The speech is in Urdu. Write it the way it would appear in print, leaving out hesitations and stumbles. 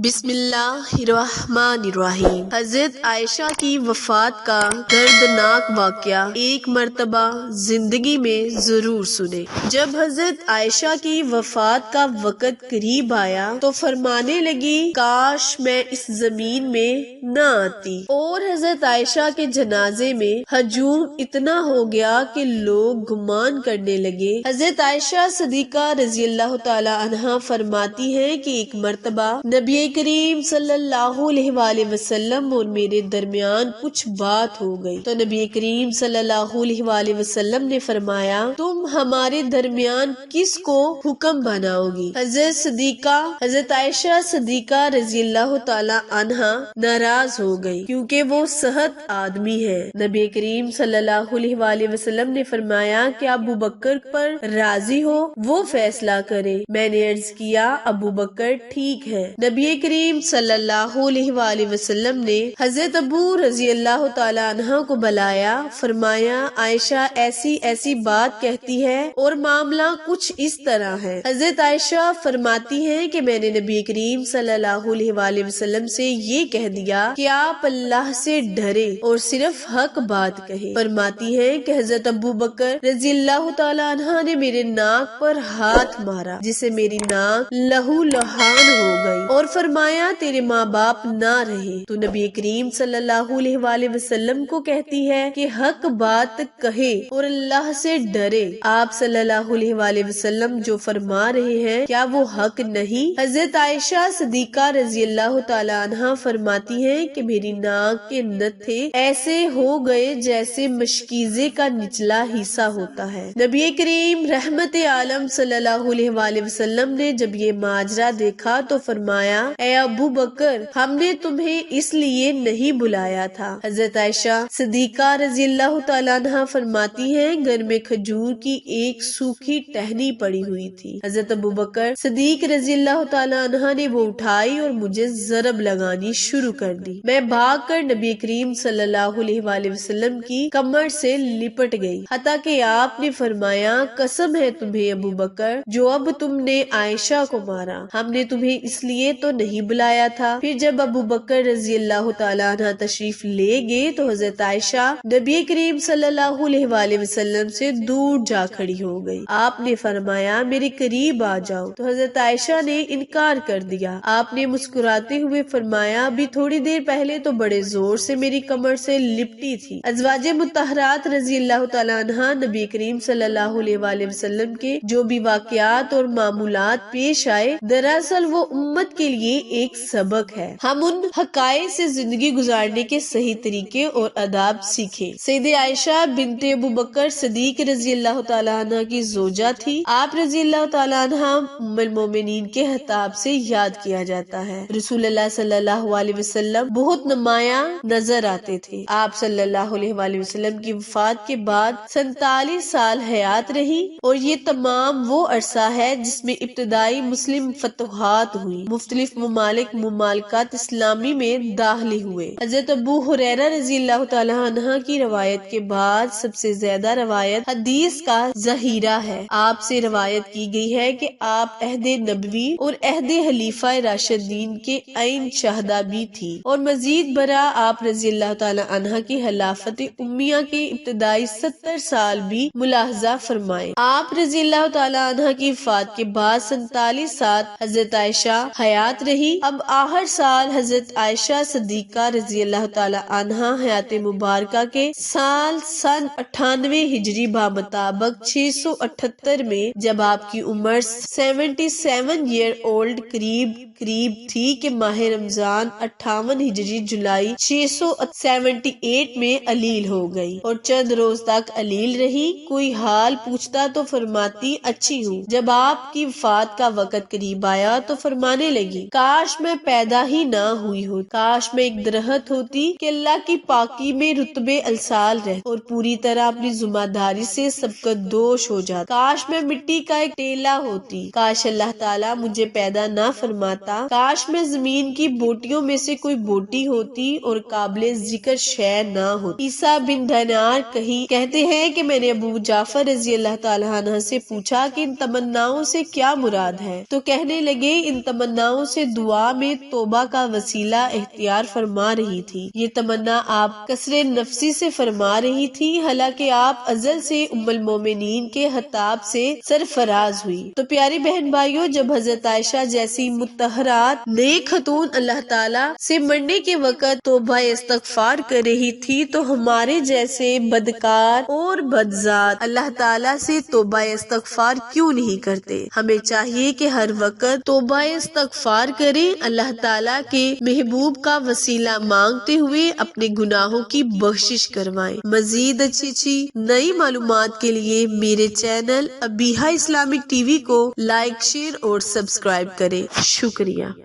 بسم اللہ الرحمن الرحیم۔ حضرت عائشہ کی وفات کا دردناک واقعہ ایک مرتبہ زندگی میں ضرور سنے۔ جب حضرت عائشہ کی وفات کا وقت قریب آیا تو فرمانے لگی کاش میں اس زمین میں نہ آتی، اور حضرت عائشہ کے جنازے میں ہجوم اتنا ہو گیا کہ لوگ گمان کرنے لگے۔ حضرت عائشہ صدیقہ رضی اللہ تعالی عنہا فرماتی ہیں کہ ایک مرتبہ نبی کریم صلی اللہ علیہ وآلہ وسلم اور میرے درمیان کچھ بات ہو گئی تو نبی کریم صلی اللہ علیہ وآلہ وسلم نے فرمایا تم ہمارے درمیان کس کو حکم بناؤ گی؟ حضرت عائشہ صدیقہ رضی اللہ تعالی عنہا ناراض ہو گئی کیونکہ وہ صحت آدمی ہے۔ نبی کریم صلی اللہ علیہ وآلہ وسلم نے فرمایا کہ ابو بکر پر راضی ہو، وہ فیصلہ کرے۔ میں نے عرض کیا ابو بکر ٹھیک ہے۔ نبی کریم صلی اللہ علیہ وآلہ وسلم نے حضرت ابو رضی اللہ تعالی عنہ کو بلایا، فرمایا عائشہ ایسی ایسی بات کہتی ہے اور معاملہ کچھ اس طرح ہے۔ حضرت عائشہ فرماتی ہیں کہ میں نے نبی کریم صلی اللہ علیہ وآلہ وسلم سے یہ کہہ دیا کہ آپ اللہ سے ڈرے اور صرف حق بات کہے۔ فرماتی ہیں کہ حضرت ابو بکر رضی اللہ تعالی عنہ نے میرے ناک پر ہاتھ مارا جس سے میری ناک لہو لہان ہو گئی اور فرمایا تیرے ماں باپ نہ رہے تو نبی کریم صلی اللہ علیہ وآلہ وسلم کو کہتی ہے کہ حق بات کہے اور اللہ سے ڈرے۔ آپ صلی اللہ علیہ وآلہ وسلم جو فرما رہے ہیں کیا وہ حق نہیں؟ حضرت عائشہ صدیقہ رضی اللہ تعالی عنہا فرماتی ہیں کہ میری ناک کے نتھے ایسے ہو گئے جیسے مشکیزے کا نچلا حصہ ہوتا ہے۔ نبی کریم رحمت عالم صلی اللہ علیہ وآلہ وسلم نے جب یہ ماجرا دیکھا تو فرمایا اے ابو بکر ہم نے تمہیں اس لیے نہیں بلایا تھا۔ حضرت عائشہ صدیقہ رضی اللہ تعالیٰ عنہ فرماتی ہیں گھر میں کھجور کی ایک سوکھی ٹہنی پڑی ہوئی تھی۔ حضرت ابو بکر صدیق رضی اللہ تعالیٰ عنہ نے وہ اٹھائی اور مجھے ضرب لگانی شروع کر دی۔ میں بھاگ کر نبی کریم صلی اللہ علیہ وآلہ وسلم کی کمر سے لپٹ گئی حتیٰ کہ آپ نے فرمایا قسم ہے تمہیں ابو بکر جو اب تم نے عائشہ کو مارا، ہم نے تمہیں اس لیے تو نہیں بلایا تھا۔ پھر جب ابو بکر رضی اللہ تعالیٰ عنہ تشریف لے گئے تو حضرت عائشہ نبی کریم صلی اللہ علیہ وآلہ وسلم سے دور جا کھڑی ہو گئی۔ آپ نے فرمایا میرے قریب آ جاؤ تو حضرت عائشہ نے انکار کر دیا۔ آپ نے مسکراتے ہوئے فرمایا ابھی تھوڑی دیر پہلے تو بڑے زور سے میری کمر سے لپٹی تھی۔ ازواج مطہرات رضی اللہ تعالیٰ عنہ نبی کریم صلی اللہ علیہ وآلہ وسلم کے جو بھی واقعات اور معمولات پیش آئے دراصل وہ امت کے لیے ایک سبق ہے۔ ہم ان حقائق سے زندگی گزارنے کے صحیح طریقے اور آداب سیکھیں۔ سیدہ عائشہ بنت ابو بکر صدیق رضی اللہ تعالیٰ عنہ کی زوجہ تھی۔ آپ رضی اللہ تعالیٰ عنہ ام المومنین کے خطاب سے یاد کیا جاتا ہے۔ رسول اللہ صلی اللہ علیہ وسلم بہت نمایاں نظر آتے تھے۔ آپ صلی اللہ علیہ وآلہ وسلم کی وفات کے بعد 47 سال حیات رہی اور یہ تمام وہ عرصہ ہے جس میں ابتدائی مسلم فتوحات ہوئی، مختلف ممالکات اسلامی میں داخل ہوئے۔ حضرت ابو ہریرہ رضی اللہ تعالیٰ عنہ کی روایت کے بعد سب سے زیادہ روایت حدیث کا ذخیرہ ہے۔ آپ سے روایت کی گئی ہے کہ آپ عہد نبوی اور عہد خلیفہ راشدین کے عین شہداء بھی تھی اور مزید برآں آپ رضی اللہ تعالیٰ عنہ کی خلافت امیہ کے ابتدائی 70 سال بھی ملاحظہ فرمائے۔ آپ رضی اللہ تعالیٰ عنہ کی وفات کے بعد 47 سال حضرت عائشہ حیات رہی۔ اب آخر سال حضرت عائشہ صدیقہ رضی اللہ تعالی عنہا حیات مبارکہ کے سال سن 98 ہجری بمطابق 678 میں جب آپ کی عمر 77 ایئر اولڈ قریب تھی کہ ماہ رمضان 58 ہجری جولائی 678 میں علیل ہو گئی اور چند روز تک علیل رہی۔ کوئی حال پوچھتا تو فرماتی اچھی ہوں۔ جب آپ کی وفات کا وقت قریب آیا تو فرمانے لگی کاش میں پیدا ہی نہ ہوئی ہو، کاش میں ایک درخت ہوتی کہ اللہ کی پاکی میں رتبے السال رہتی اور پوری طرح اپنی ذمہ داری سے سبقت دوش ہو جاتا، کاش میں مٹی کا ایک ٹیلا ہوتی، کاش اللہ تعالیٰ مجھے پیدا نہ فرماتا، کاش میں زمین کی بوٹیوں میں سے کوئی بوٹی ہوتی اور قابل ذکر شے نہ ہوتی۔ عیسیٰ بن دینار کہتے ہیں کہ میں نے ابو جعفر رضی اللہ تعالیٰ عنہ سے پوچھا کہ ان تمناؤں سے کیا مراد ہے تو کہنے لگے ان تمناؤں سے دعا میں توبہ کا وسیلہ اختیار فرما رہی تھی۔ یہ تمنا آپ کثر نفسی سے فرما رہی تھی، حالانکہ آپ ازل سے ام المومنین کے خطاب سے سرفراز ہوئی۔ تو پیاری بہن بھائیوں، جب حضرت عائشہ جیسی مطہرات نیک خاتون اللہ تعالیٰ سے مرنے کے وقت توبہ استغفار کر رہی تھی، تو ہمارے جیسے بدکار اور بدذات اللہ تعالیٰ سے توبہ استغفار کیوں نہیں کرتے؟ ہمیں چاہیے کہ ہر وقت توبہ استغفار کریں، اللہ تعالیٰ کے محبوب کا وسیلہ مانگتے ہوئے اپنے گناہوں کی بخشش کروائیں۔ مزید اچھی نئی معلومات کے لیے میرے channel Abiha Islamic T V کو لائک، شیئر اور سبسکرائب کریں۔ شکریہ۔